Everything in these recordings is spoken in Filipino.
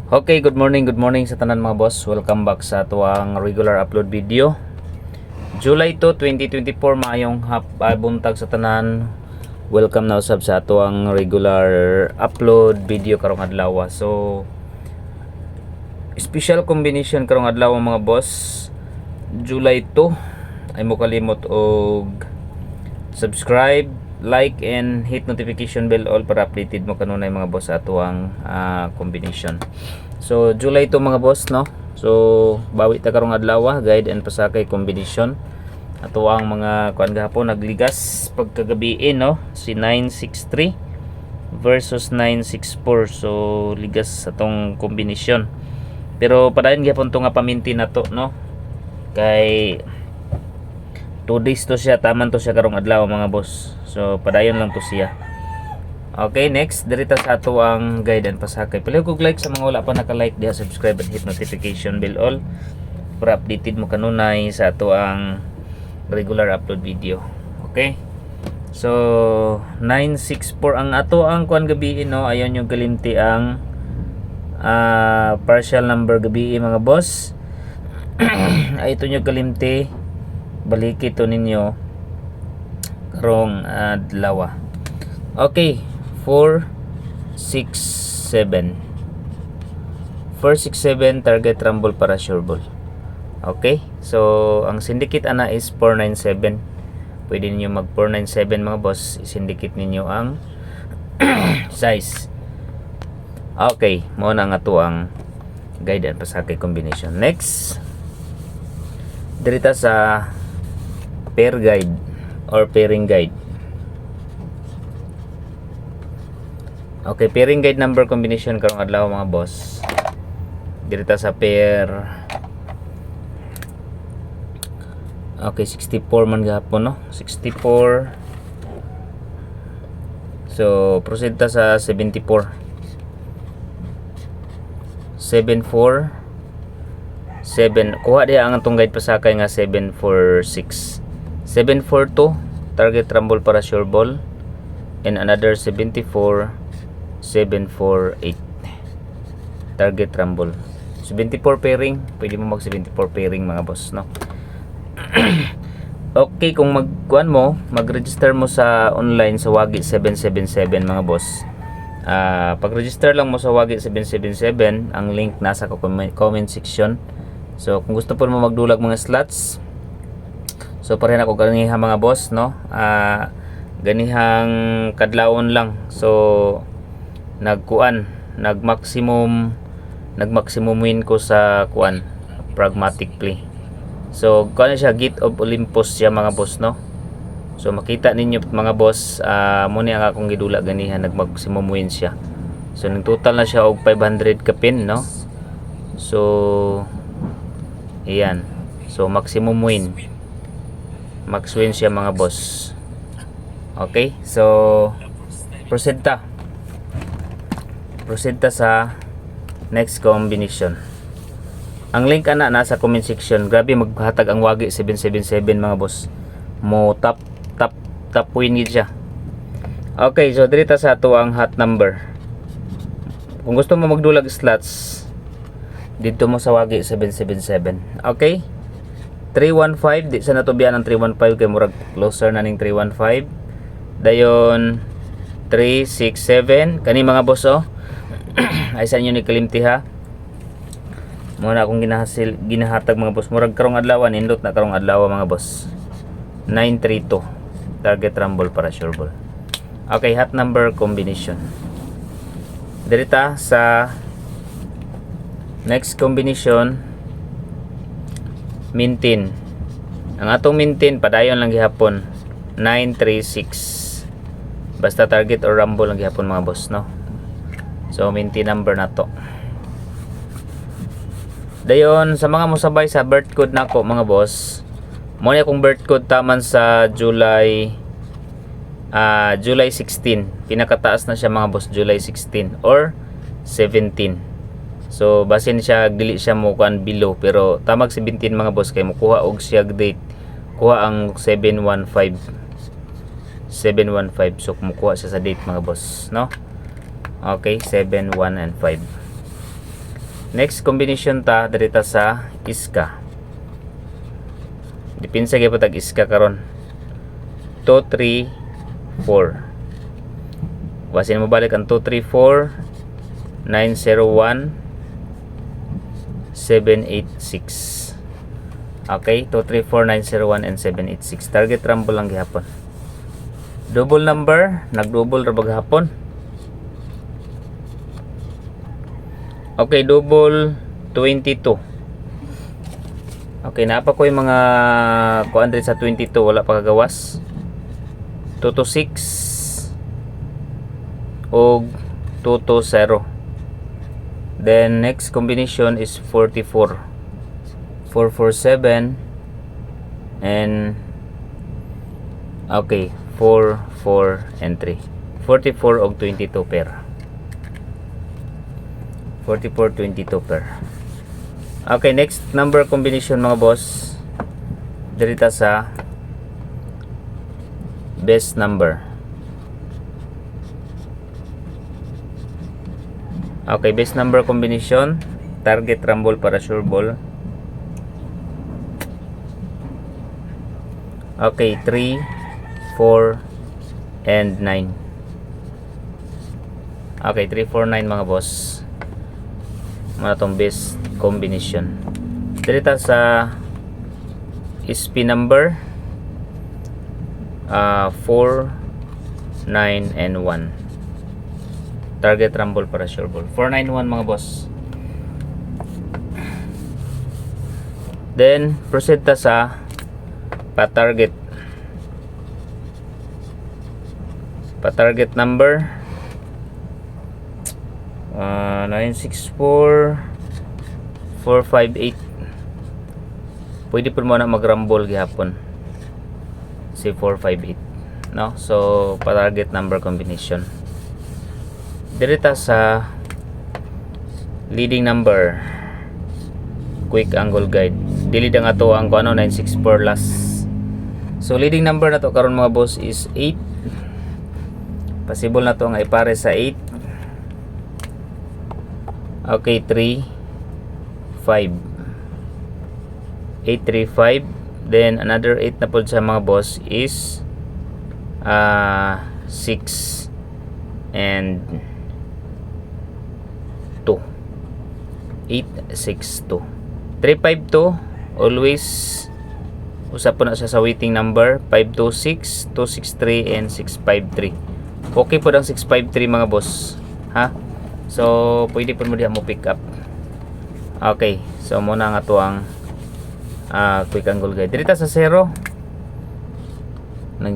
Okay, good morning sa tanan mga boss. Welcome back sa tuwang regular upload video. July 2, 2024, maayong buntag sa tanan. Welcome na usab sa tuwang regular upload video karong adlaw. So, special combination karong adlaw mga boss. July 2, ay mo kalimot og subscribe, like, and hit notification bell all para updated mo kanunay mga boss sa atuang combination. So July 2 mga boss, no. So bawi ta karong adlaw, guide and pasakay combination. Atuang mga kuan gahapon nagligas pagkagabi, no. Si 963 versus 964. So ligas atong combination. Pero padayon gyapon to nga paminti nato, no. Kay 2 days to siya, taman to siya karong adlaw mga boss. So padayon lang to siya. Okay, next dirita sa ato ang guide and pasakay. Pili kog like sa mga wala pa naka-like, diha subscribe and hit notification bell all para updated mo kanunay sa ato ang regular upload video. Okay? So 964 ang ato ang kuan gabi, no. Ayon yung galimti ang partial number gabi mga boss. Ay ito nyo galimti, balik ito ninyo karong adlaw. Okay, 467 target rumble para sure ball. Okay, so ang syndicate ana is 497. Pwede niyo mag 497 mga boss, i-syndicate ninyo ang size. Okay, mo na nga to ang guide and pasakay combination. Next, dirita sa pair guide or pairing guide. Okay, pairing guide number combination karong adlaw mga boss. Dirita sa pair. Okay, 64 man gahapon, no. 64. So proceed ta sa 74. 74 7, kuha diya ang atong guide pasakay nga 746. 742 target rumble para sure ball, and another 74 748 target rumble. 74 pairing, pwede mo mag 74 pairing mga boss, no. Okay, kung magkuan mo, mag-register mo sa online sa Wagi 777 mga boss. Pag-register lang mo sa Wagi 777, ang link nasa comment section. So kung gusto po mo magdulag mga slots, so pareha na ko ganihang mga boss, no. Ganihang kadlawon lang. So nagmaximum win ko sa kuan pragmatic play. So kuan siya, Gate of Olympus siya mga boss, no. So makita ninyo mga boss, muna ang akong gidula ganihan, nagmaximum win siya. So nang total na siya og 500 ka pin, no. So ayan. So maximum win, max win siya mga boss. Okay, so proceed ta sa next combination. Ang link ana nasa comment section. Grabe maghatag ang Wagi 777 mga boss. Mo top win gid siya. Okay, so dirita sa ato ang hot number. Kung gusto mo magdulag slots, dito mo sa Wagi 777. Okay, 315, di sa natubian ang 315 kay murag closer na ning 315. Dayon 367 kani mga boss, oh. Ay sa inyo ni kalimti ha. Muna akong ginahatag mga boss, murag karong adlaw, nindot na karong adlaw mga boss. 932 target rumble para sure ball. Okay, hot number combination. Dirita sa next combination, maintain. Ang atong maintain padayon lang gihapon 936. Basta target or rumble lang gihapon mga boss, no. So maintain number na to. Dayon sa mga mosabay sa birth code nako mga boss, mo ni akong birth code taman sa July 16. Pinakataas na siya mga boss, July 16 or 17. So basin siya, dili siya mo kuan below, pero tamag 17 mga boss kay mokuha og siya date. Kuha ang 715. So kumukuha siya sa date mga boss, no. Okay, 7, 1, and 5. Next combination ta dito sa iska. Dipinsa gyud tag iska karon. 2, 3, 4. Wasin mo balik ang 2, 3, 4, 9, 0, 1, 7, 8, 6. Okay, 2, 3, 4, 9, 0, 1, and 7, 8, 6. Target rumble lang gihapon. Double number, nag-double ra bag hapon. Okay, double 22. Okay, napa ko yung mga kuan diri sa 22, wala pa kagawas. 2 to 6 og 2 to 0. Then next combination is 44. 4, 4, 7 and okay, 4, 4 and 3. 44 og 22 pair. 44, 22 pair. Okay, next number combination mga boss. Dirita sa best number. Okay, best number combination. Target rumble para sure ball. Okay, 3, 4 and 9. Okay, 3, 4, 9 mga boss. Mga tong best combination. Dirita sa SP number 4, 9 and 1. Target rumble para sure ball. 4, 9, 1 mga boss. Then proceed ta sa pa-target number 964 458. Pwede po mo na mag-rumble gihapon si 458, no? So pa-target number combination. Dirita sa leading number quick angle guide. Dili ang ato ang kuno 964 last. So leading number na to karon mga boss is 8. Possible na to nga ipare sa 8. Okay, 3, 5. 8, 3, 5. Then another 8 na po sa mga boss is 6 and 2. 8, 6, 2. 3, 5, 2. Always usap po na siya sa waiting number. 5, 2, 6, 2, 6, 3, and 6, 5, 3. Okay po ang 6, 5, 3 mga boss. Ha? So, pwede po mo diha mo pick up. Okay. So, muna nga to ang quick angle guide. Dirita sa 0.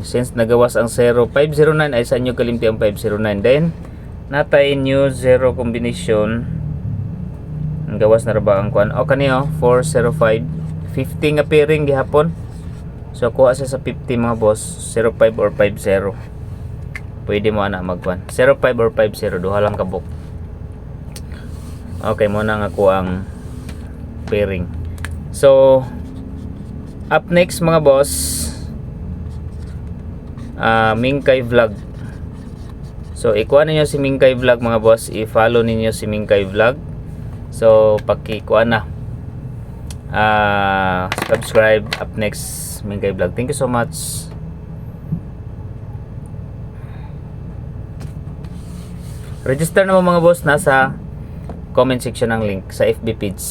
Since nagawas ang 0, 509 ay sa inyo kalimti ang 509. Then, natay new 0 combination. Ang gawas na ba ang kuan? O, kaniyo, 405. 50 nga pairing gihapon. So, kuha siya sa 50 mga boss. 05 or 50. Pwede mo ana magkuan. 05 or 50. Duha lang kabuk. Okay, muna nga ko ang pairing. So, up next mga boss, Mingkay Vlog. So, ikuha ninyo si Mingkay Vlog mga boss. I-follow ninyo si Mingkay Vlog. So, pakikuha na. Subscribe. Up next, Mingkay Vlog. Thank you so much. Register naman mga boss, nasa comment section ng link sa FB page.